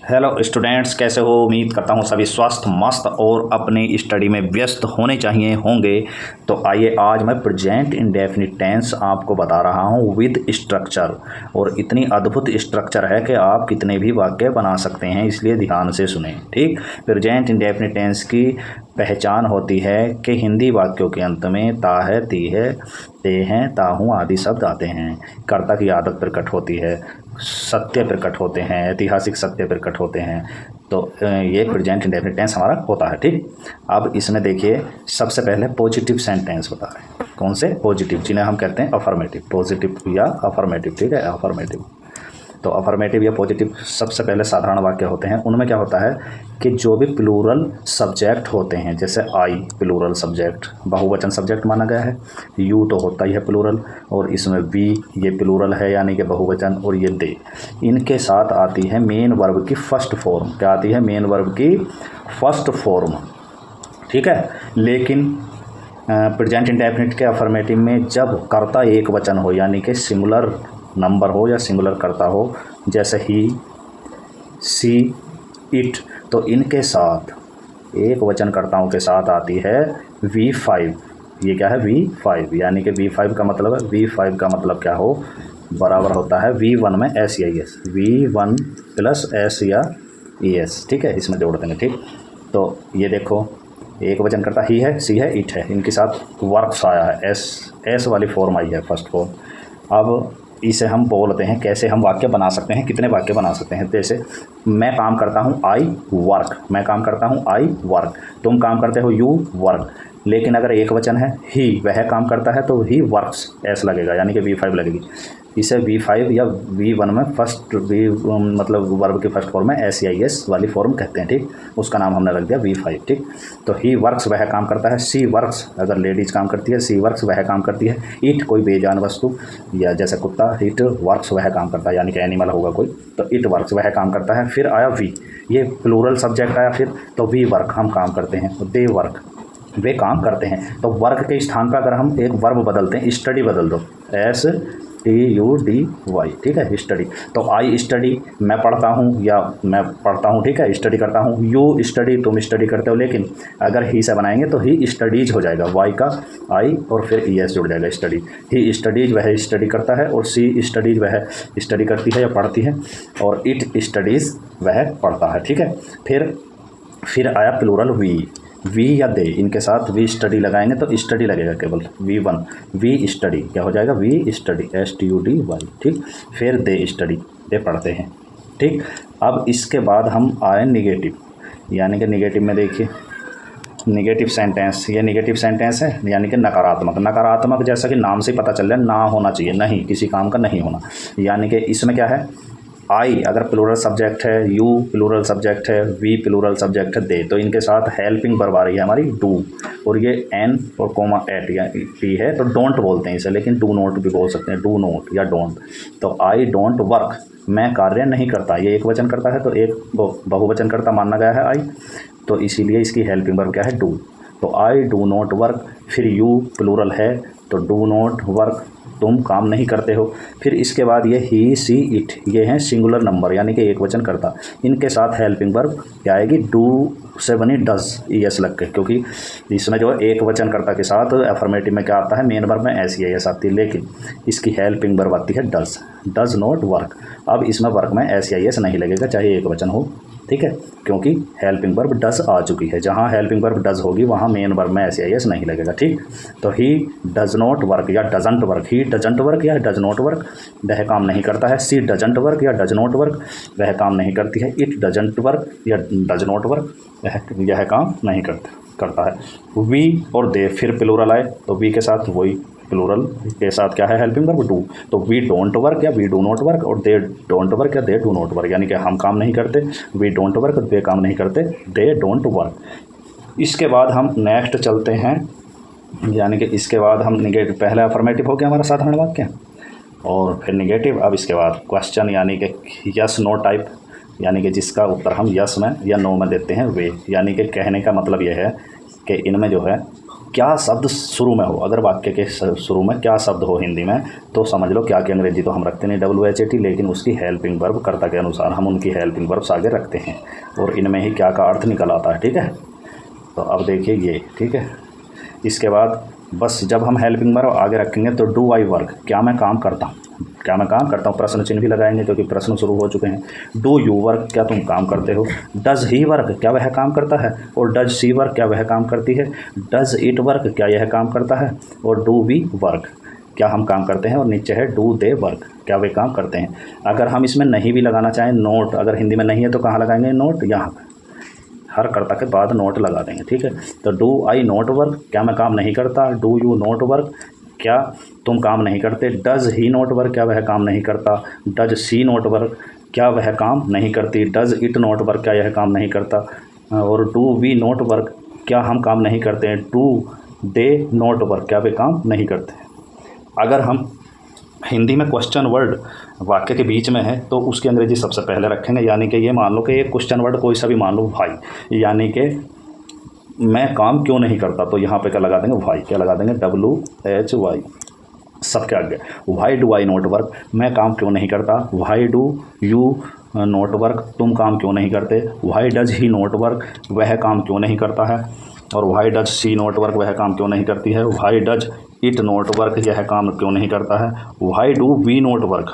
Hello students, कैसे हो? उम्मीद करता हूँ सभी स्वस्थ मस्त और अपनी स्टडी में व्यस्त होने चाहिए होंगे। तो आइए आज मैं प्रेजेंट इंडेफिनिट टेंस आपको बता रहा हूँ विद स्ट्रक्चर। और इतनी अद्भुत स्ट्रक्चर है कि आप कितने भी वाक्य बना सकते हैं, इसलिए ध्यान से सुने। ठीक, प्रेजेंट इंडेफिनिट टेंस की पहचान होती है कि हिंदी वाक्यों के अंत में ता है, ती है, ते हैं, ताहूँ आदि शब्द आते हैं। कर्ता की आदत प्रकट होती है, सत्य प्रकट होते हैं, ऐतिहासिक सत्य प्रकट होते हैं। तो ये प्रेजेंट इंडेफिनिट टेंस हमारा होता है। ठीक, अब इसमें देखिए सबसे पहले पॉजिटिव सेंटेंस बता रहे हैं। कौन से? पॉजिटिव, जिन्हें हम कहते हैं अफर्मेटिव, पॉजिटिव या अफर्मेटिव। ठीक है, अफर्मेटिव। तो अफर्मेटिव या पॉजिटिव सबसे पहले साधारण वाक्य होते हैं। उनमें क्या होता है कि जो भी प्लूरल सब्जेक्ट होते हैं, जैसे आई प्लूरल सब्जेक्ट, बहुवचन सब्जेक्ट माना गया है। यू तो होता ही है प्लूरल, और इसमें वी ये प्लूरल है यानी कि बहुवचन, और ये दे, इनके साथ आती है मेन वर्ब की फर्स्ट फॉर्म। क्या आती है? मेन वर्ब की फर्स्ट फॉर्म। ठीक है, लेकिन प्रेजेंट इंडेफिनिट के अफर्मेटिव में जब कर्ता एक वचन हो, यानी कि सिंगुलर नंबर हो या सिंगुलर कर्ता हो, जैसे ही, सी, इट, तो इनके साथ एक वचनकर्ताओं के साथ आती है V5। ये क्या है? V5, यानी कि V5 का मतलब है, V5 का मतलब क्या हो? बराबर होता है V1 में S या ES, V1 प्लस S या ES। ठीक है, इसमें जोड़ देंगे। ठीक, तो ये देखो एक वचन करता ही है, सी है, इट है, इनके साथ वर्क्स आया है, एस वाली फॉर्म आई है, फर्स्ट फॉर्म। अब इसे हम बोलते हैं, कैसे हम वाक्य बना सकते हैं, कितने वाक्य बना सकते हैं। जैसे मैं काम करता हूँ, आई वर्क, मैं काम करता हूँ, आई वर्क, तुम काम करते हो, यू वर्क। लेकिन अगर एक वचन है, ही, वह काम करता है, तो ही वर्क्स एस लगेगा, यानी कि V5 लगेगी। इसे V5 या V1 में फर्स्ट वी मतलब वर्ब की फर्स्ट फॉर्म में एस या एस वाली फॉर्म कहते हैं। ठीक, उसका नाम हमने रख दिया V5। ठीक, तो ही वर्क्स वह काम करता है, सी वर्क्स अगर लेडीज काम करती है, सी वर्क्स वह काम करती है, इट कोई बेजान वस्तु या जैसे कुत्ता, इट वर्क्स वह काम करता है, यानी कि एनिमल होगा कोई, तो इट वर्क्स वह काम करता है। फिर आया वी, ये प्लूरल सब्जेक्ट आया, फिर तो वी वर्क हम काम करते हैं, दे वर्क वे काम करते हैं। तो वर्क के स्थान पर अगर हम एक वर्ब बदलते हैं, स्टडी बदल दो, STUDY। ठीक है, स्टडी। तो आई स्टडी, मैं पढ़ता हूँ या मैं पढ़ता हूँ, ठीक है, स्टडी करता हूँ। यू स्टडी, तुम स्टडी करते हो। लेकिन अगर ही से बनाएंगे तो ही स्टडीज हो जाएगा, वाई का आई और फिर ES जुड़ जाएगा, स्टडी। ही स्टडीज वह स्टडी करता है, और सी स्टडीज वह स्टडी करती है या पढ़ती है, और इट स्टडीज़ वह पढ़ता है। ठीक है, फिर आया प्लूरल वी या दे, इनके साथ वी स्टडी लगाएंगे तो स्टडी लगेगा केवल, V1 वी स्टडी क्या हो जाएगा? We study, STUDY। ठीक, फिर दे स्टडी, दे पढ़ते हैं। ठीक, अब इसके बाद हम आए निगेटिव, यानी कि निगेटिव में देखिए निगेटिव सेंटेंस, ये निगेटिव सेंटेंस है, यानी कि नकारात्मक। नकारात्मक जैसा कि नाम से पता चल रहा है, ना होना चाहिए, नहीं, किसी काम का नहीं होना। यानी कि इसमें क्या है? आई अगर प्लूरल सब्जेक्ट है, यू प्लूरल सब्जेक्ट है, वी प्लूरल सब्जेक्ट है, दे, तो इनके साथ हेल्पिंग वर्ब आ रही है हमारी डू, और ये एन और कोमा एट या टी है, तो डोंट बोलते हैं इसे, लेकिन डू नोट भी बोल सकते हैं, डू नोट या डोंट। तो आई डोंट वर्क, मैं कार्य नहीं करता, ये एक वचन करता है, तो एक बहुवचन करता माना गया है आई, तो इसीलिए इसकी हेल्पिंग वर्ब क्या है? डू। तो आई डू नॉट वर्क, फिर यू प्लूरल है तो डू नॉट वर्क, तुम काम नहीं करते हो। फिर इसके बाद ये ही, सी, इट, ये हैं सिंगुलर नंबर, यानी कि एक वचन करता, इनके साथ हेल्पिंग वर्ब क्या आएगी? डू से बनी डज, ES लग के, क्योंकि इसमें जो एक वचन करता के साथ अफर्मेटिव में क्या आता है? मेन वर्ब में एस या एस आती है, लेकिन इसकी हेल्पिंग वर्ब आती है डज नॉट वर्क। अब इसमें वर्क में एस या एस नहीं लगेगा, चाहे एक वचन हो। ठीक है, क्योंकि हेल्पिंग वर्ब डज आ चुकी है, जहाँ हेल्पिंग वर्ब डज होगी वहाँ मेन वर्ब में SIS नहीं लगेगा। ठीक, तो ही डज नॉट वर्क या doesn't work, he doesn't work या डज नॉट वर्क, वह काम नहीं करता है। सी डजंट वर्क या डज नॉट वर्क, वह काम नहीं करती है। इट डजंट वर्क या डज नॉट वर्क, यह काम नहीं करता है। वी और दे फिर प्लूरल आए, तो वी के साथ वही प्लूरल के साथ क्या है? Helping verb do. तो वी डोंट वर्क या वी डू नॉट वर्क, और दे डोंट वर्क या दे डू नॉट वर्क, यानी कि हम काम नहीं करते, वी डोंट वर्क, दे काम नहीं करते, दे डोंट वर्क। इसके बाद हम नेक्स्ट चलते हैं, यानी कि इसके बाद हम निगेटिव, पहला अफर्मेटिव हो गया हमारा साधारण वाक्य, और फिर निगेटिव। अब इसके बाद क्वेश्चन, यानी कि यस नो टाइप, यानी कि जिसका उत्तर हम यस में या नो में देते हैं वे, यानी कि कहने का मतलब यह है कि इनमें जो है क्या शब्द शुरू में हो, अगर वाक्य के शुरू में क्या शब्द हो हिंदी में तो समझ लो क्या कि अंग्रेजी तो हम रखते नहीं WHAT, लेकिन उसकी हेल्पिंग वर्ब कर्ता के अनुसार हम उनकी हेल्पिंग वर्ब्स आगे रखते हैं और इनमें ही क्या का अर्थ निकल आता है। ठीक है, तो अब देखिए ये, ठीक है, इसके बाद बस जब हम हेल्पिंग वर्ब आगे रखेंगे तो डू आई वर्क, क्या मैं काम करता हूँ, क्या मैं काम करता हूँ, प्रश्न चिन्ह भी लगाएंगे क्योंकि प्रश्न शुरू हो चुके हैं। डू यू वर्क, क्या तुम काम करते हो। डज ही वर्क, क्या वह काम करता है। और डज सी वर्क, क्या वह काम करती है। डज इट वर्क, क्या यह काम करता है। और डू वी वर्क, क्या हम काम करते हैं। और नीचे है डू दे वर्क, क्या वे काम करते हैं। अगर हम इसमें नहीं भी लगाना चाहें, नोट, अगर हिंदी में नहीं है तो कहाँ लगाएंगे, नोट, यहाँ पर हर कर्ता के बाद नोट लगा देंगे। ठीक है, तो डू आई नोट वर्क, क्या मैं काम नहीं करता। डू यू नोट वर्क, क्या तुम काम नहीं करते। डज ही नोट वर्क, क्या वह काम नहीं करता। डज सी नोट वर्क, क्या वह काम नहीं करती। डज इट नोट वर्क, क्या यह काम नहीं करता। और डू वी नोट वर्क, क्या हम काम नहीं करते हैं। डू दे नोट वर्क, क्या वे काम नहीं करते। अगर हम हिंदी में क्वेश्चन वर्ड वाक्य के बीच में है तो उसकी अंग्रेजी सबसे पहले रखेंगे, यानी कि ये मान लो कि एक क्वेश्चन वर्ड कोई सा भी मान लो भाई, यानी कि मैं काम क्यों नहीं करता, तो यहाँ पे क्या लगा देंगे, वाई, क्या लगा देंगे, WHY सबके आगे। Why do I not work, मैं काम क्यों नहीं करता। Why do you not work, तुम काम क्यों नहीं करते। Why does he not work, वह काम क्यों नहीं करता है। और why does she not work, वह काम क्यों नहीं करती है। Why does it not work, यह काम क्यों नहीं करता है। Why do we not work,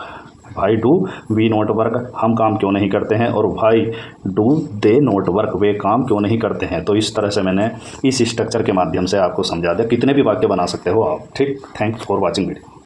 why do we not work, हम काम क्यों नहीं करते हैं। और why do they not work, वे काम क्यों नहीं करते हैं। तो इस तरह से मैंने इस स्ट्रक्चर के माध्यम से आपको समझा दिया। कितने भी वाक्य बना सकते हो आप। ठीक, थैंक्स फॉर वॉचिंग वीडियो।